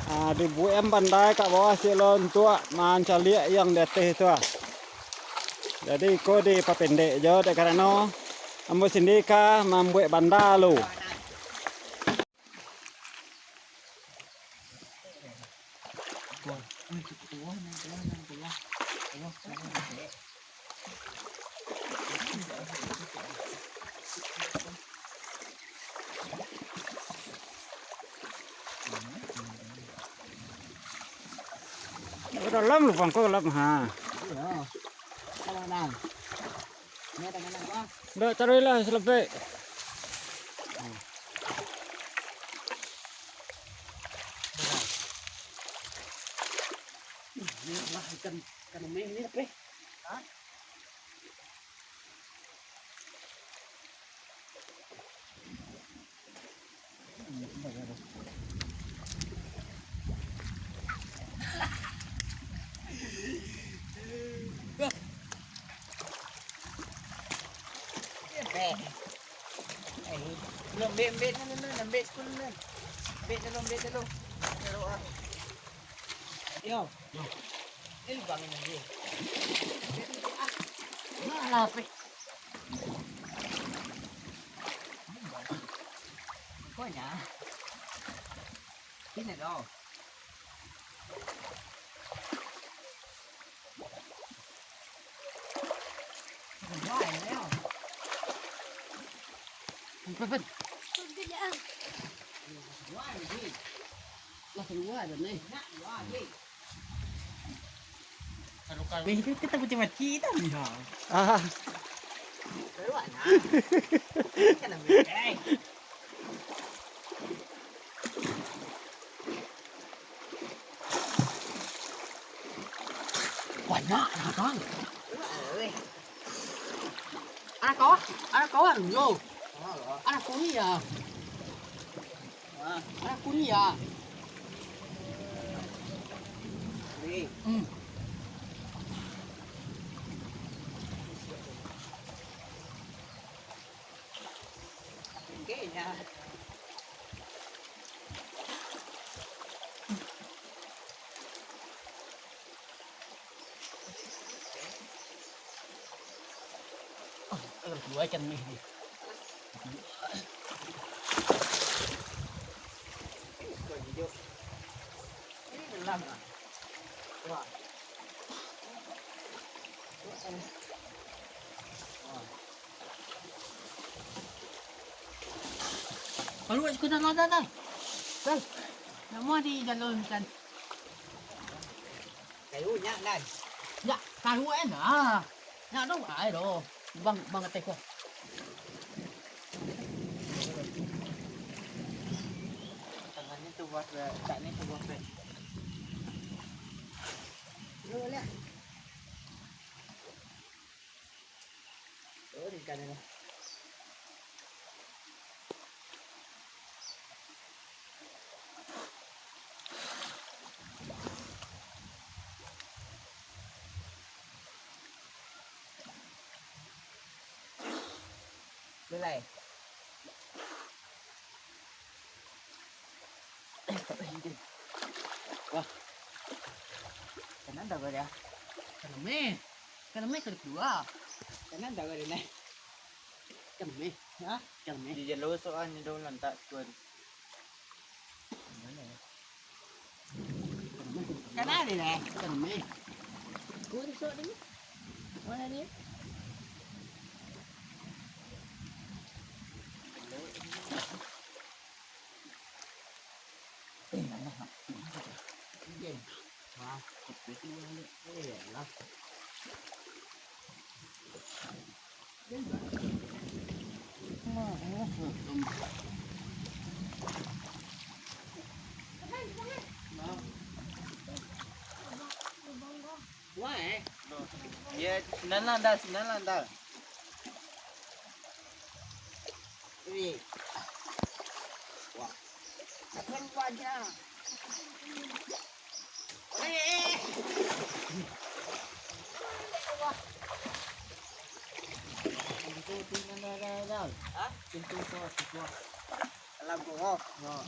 Dibuat em bandai kat bawah silon tua man caliak yang di atas tu. Jadi ko di papendek je dek karena ambo sindika membuat bandar lu. Dalam lu bang ko dalam ha. Kalau nang. Ni tangan nang bang. Dah carilah selebih. Ni lah ikan meh ni apa? Ha? Lembek lembek sekolah ni. Lembek dulu. Taruh ah. Yo. Ini bang ini dia. Malah pe. Konya. Ini dah. Why now? Cepet. Sudah. Wah, ni. Lah keluar dah ni. Nak wah ni. Kalau kita macam-macam dah ni ha. Keluar nah. Kan ambil. Banyak dah bang. Anak kau kan lo. Anak kau ni ya. Anak kau ni ya. Ni. Kayaknya. Dua ikan mih ni. Ini dalam ah. Wah. Kalau buat sekolah dah. Dah. Nama di jalan kan. Kayu nyak kan. Ya, kayu enak. Nyak đâu ai đâu. Bang atas ko. Tangannya tu buat tak ni tu buat. Lu lihat. Oh, di kanan. Belai. Wah. Kanan dah berada. Kanan me kedua. Kanan dah berada ni. Kanan me, ha? Kanan me. Di jalur soal ni dulu lantak tuan. Kanan ni ni. Kanan me. Kau sok ni. Mana ni? Why? Ya, senang dah. Ini. Wah. Akan wajah. Wah. Pintu dah. Ha? Pintu tu. Alam ko. Oh, alam.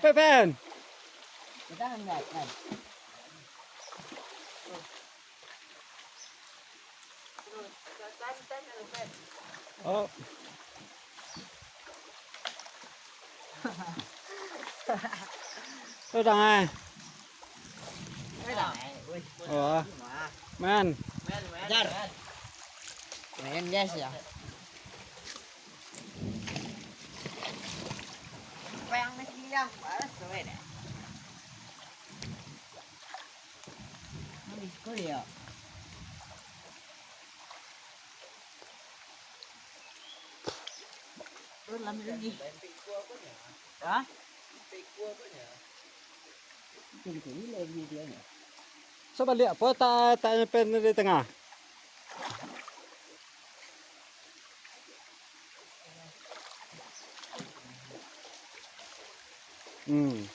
Pepen. Kita enggak kan. Oh. Tôi đang ai? Cái này, ui. Ủa, man. Jar. Men guys ya. Pang na silang para sa wala. Ano ko ya? Tôi làm cái gì? Hả? Chừng chỉ lên gì vậy nhỉ? Coba lihat apa tak pen di tengah. Hmm.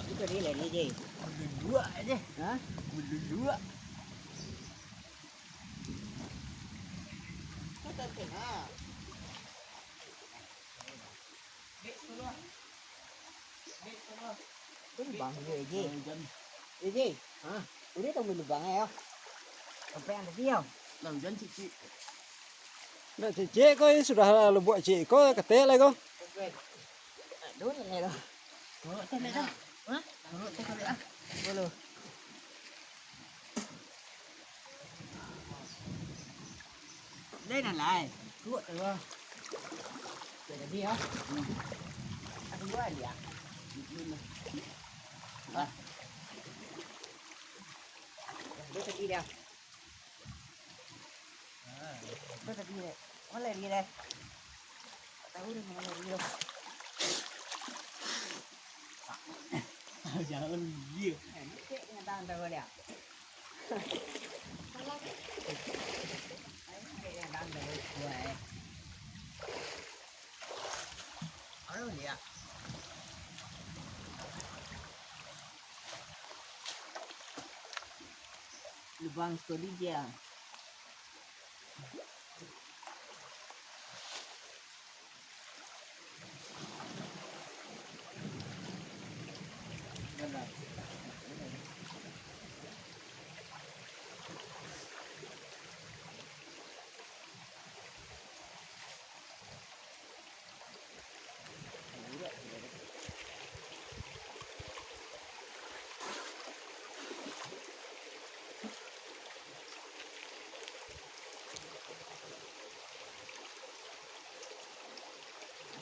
Itu dia lah ni je. Dua aje. Ha? Dua. Kata kena. Cái lubang gì gì? Gì gì? Hả? Tôi biết tao mình lubang này không? Còn phen được không? Làm dân chị. Nah, cik kau sudah lu buat cik kau ketik lagi kau. Đúng này rồi. Ngồi tên này đâu? Hả? Ngồi tên này à? Ngồi luôn. Đây là lại. Luộc được không? Để đi hả? Ăn quá gì à? Hả? Đưa đi đâu? Đưa đi đây. Nó lên đi đây. Tao đi mà lên đi đâu? Jangan dia. Cái người ta đâu rồi à? Cái đang đâu rồi? Ở đâu nhỉ? Lubang story dia.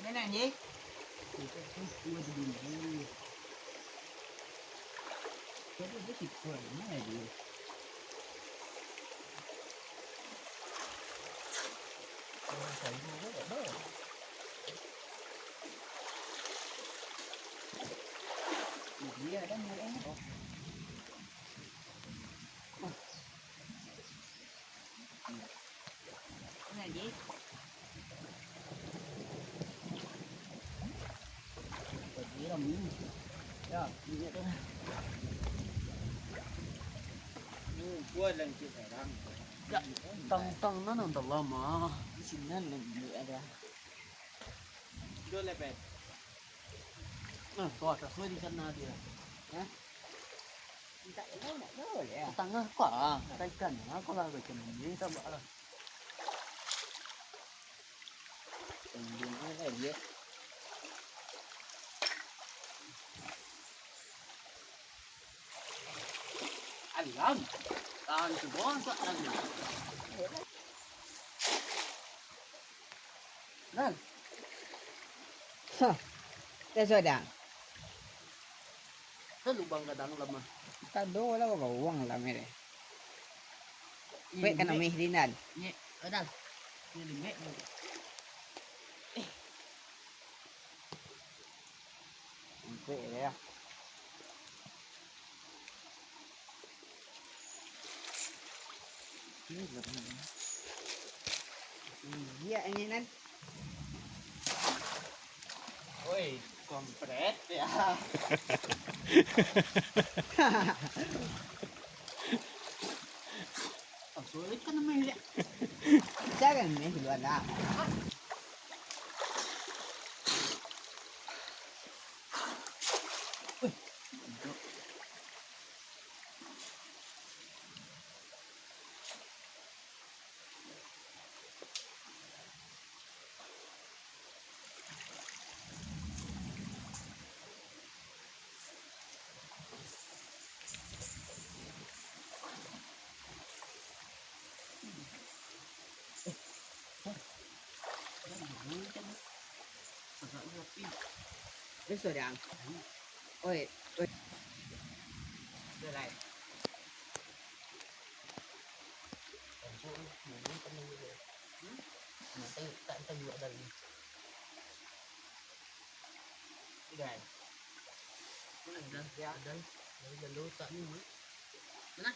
Cái này gì? Cái thịt phở này gì? Gì ở đây nữa? Cái này gì? Cái là miếng. Rồi, đi nhận đây. Quên lần chị phải đăng. Dạ, tăng nó nằm tầm mà. Xin nó lần nữa ra. Đưa lại về. Có cả xuôi đi chân nào đi nhá. Tại nó lại đó rồi à. Tăng nó quả, tay cần nó có là phải cần như tao bảo rồi. Đừng ai phải biết. Anh lắm. Tao chỉ có sợ là gì. Lên. Đây rồi đã. Thế lubang ka tanong lamang. Kado wala ko uang lang eh. Wait ka na may hilinan. Nye, ở đâu? Nye đừng mẹ. Wait đấy à. Iya ini nan. Oi, kompret ya. Oh, sulit kan namanya. Jangan main duluan dah. Biết rồi đàng. Ôi, ôi. Đưa lại. Tại dựa đây. Cái này. Cái này đây, đây. Đây là lúa tận nữa. Nè.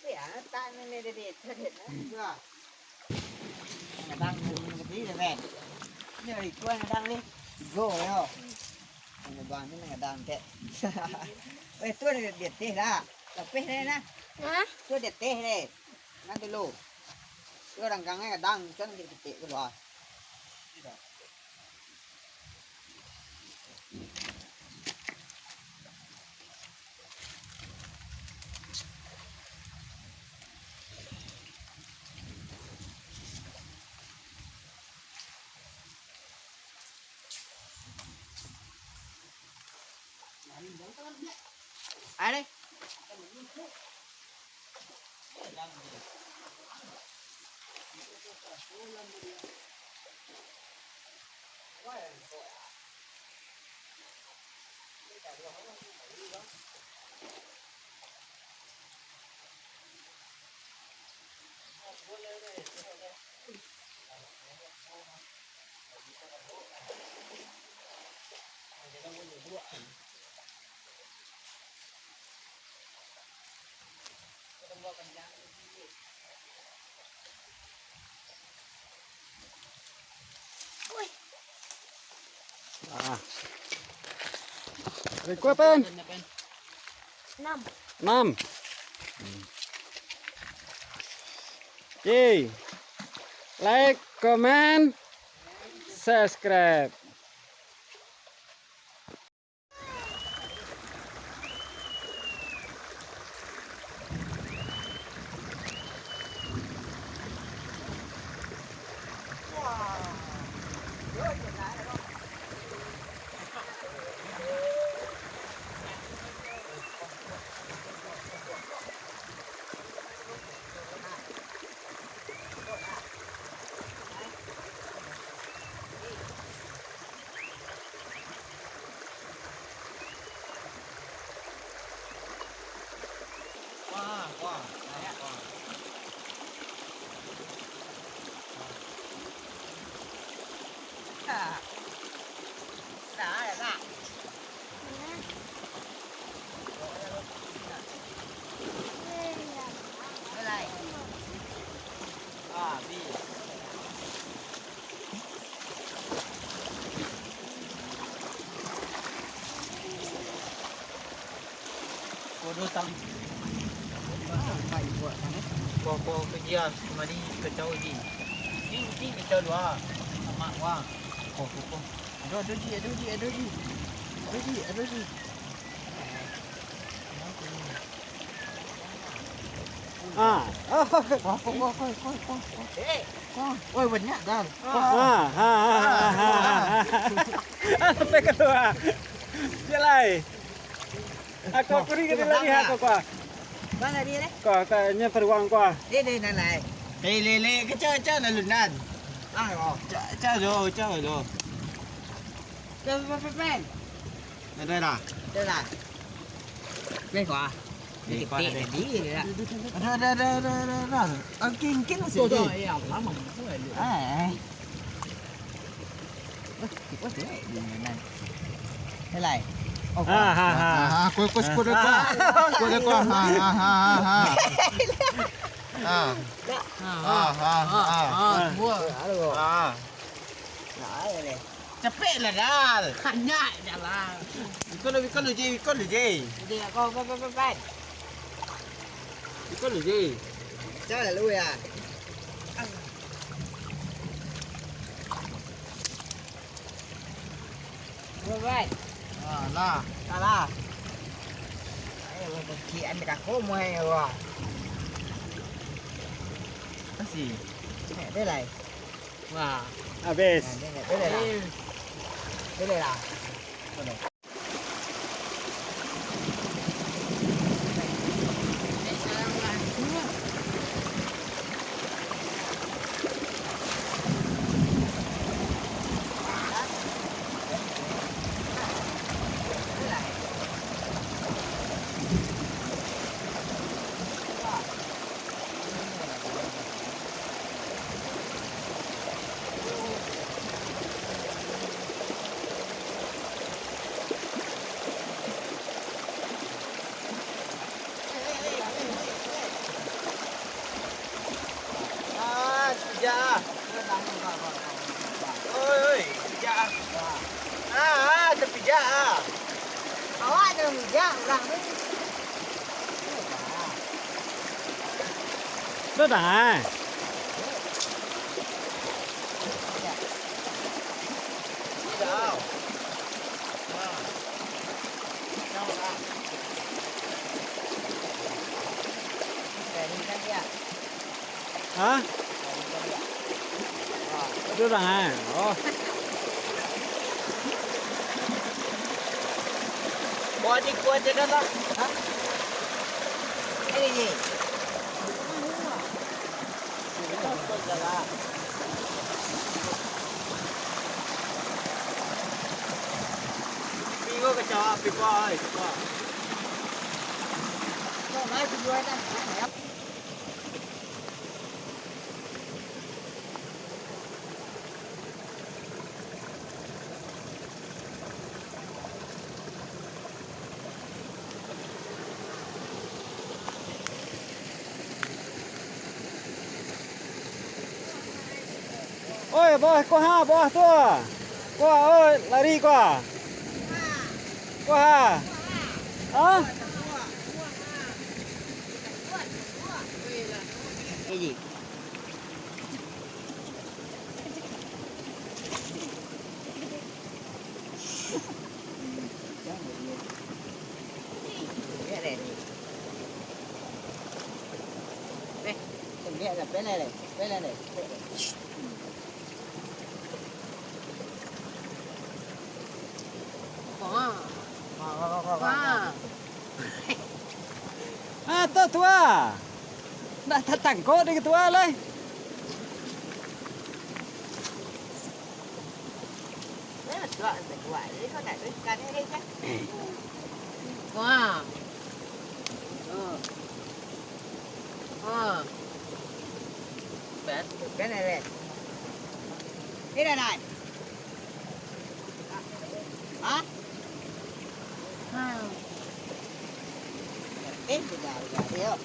Cái à, ta nên để thật hết nữa. Chưa? Là đang một tí rồi về. Giờ thì quên là đang đi. Vô rồi không? Người đoàn cái này là đang tệ. Ê, tôi là điện tê ra. Là phê đây nè. Hả? Tôi điện tê đây. Đang tôi lù. Tôi đang gắng cái là đang chân điện tê cái rồi. Ai đây? Rồi qua bên. 5. 5. Chị like, comment, subscribe. Đã rồi bạn. Cái này. À, đi. Cô đưa tâm. Phải vội thằng ấy. Cô cái kia mà đi cái châu gì? Đi cái châu đó. Mạng quá. Cô. Rồi đôi gì. À. Ôi mình nhá, đâu. Sampai kedua. Jalan. Aku pergi ke lagi aku qua. Mana dia đấy? Kau tanya peruang qua. Đi này. Lê cái chơi là lùn đàn. À rồi. Chơi rồi. Chơi Đây là. Đây là. Đây quả. Đi qua đây. Đi đi đó. Đó. Kinh nó sẽ gì? À. Có thế này. Thế này. Ha. Cô đây qua. Ha. mua capek lah dah hanya jalan ikut lu je Đi là con bên. ikut lu je Chắc là lui à. Bên bên. lah Ta la. Đấy là chị anh cả cố mua hay rồi. cái gì Nè đây này. wah habis Nè đây này là. Đây này là. ja ôi ja tepi ja Awak jangan bijak orang ni. rất à Đâu? Cái đi cái kia. hả rất à Ồ. Qua trên đó đó. Hả? Cái gì? Pingo cái trò, pingo ơi, pingo. Nó nói tôi vui ta. ôi bò qua tua ơi lari qua hả Cái gì? Cái này. Đây, từng cái là bên này này, bên này này. tua đã thật tặng cô đi cái tua lên Đấy là loại phải loại đấy có thể với cái đây chứ. Wow. Bét. Cái này này. Cái này này. Hả? Ít thì gà đi không?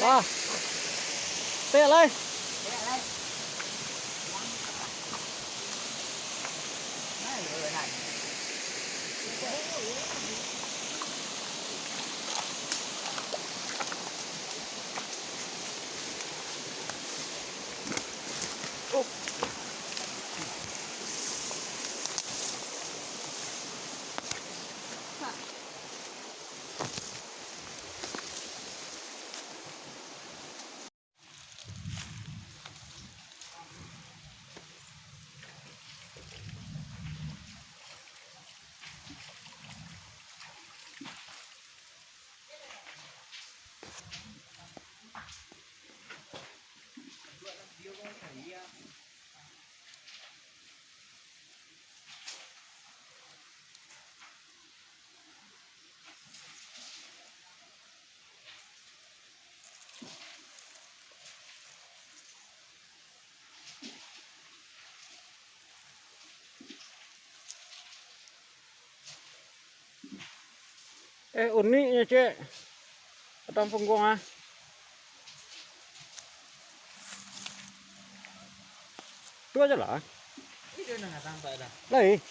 à tệ lên Uniknya cek. Potong punggung ah. Itu aja lah. Ini dia nggak sampai dah. Lai.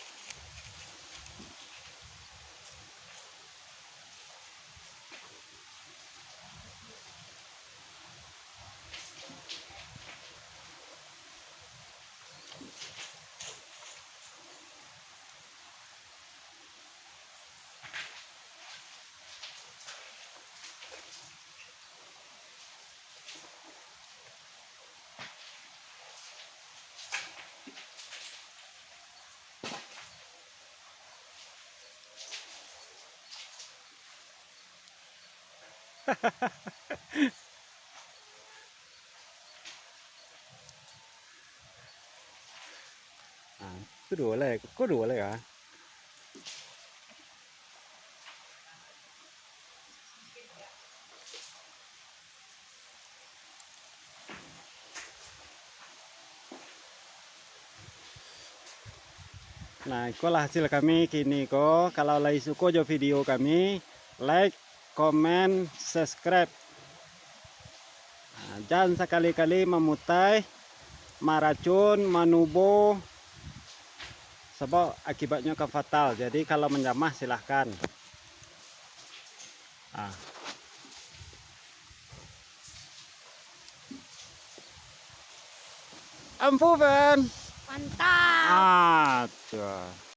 Cứ đùa lại, có đùa lại cả. Nah, itulah hasil kami kini ko. Kalau lagi suka jo video kami, like, comment, subscribe. Nah, jangan sekali-kali memutai, meracun, menubuh, sebab akibatnya ke fatal. Jadi kalau menjamah silahkan. Ah. Ampun, Mantap. ah, tuh.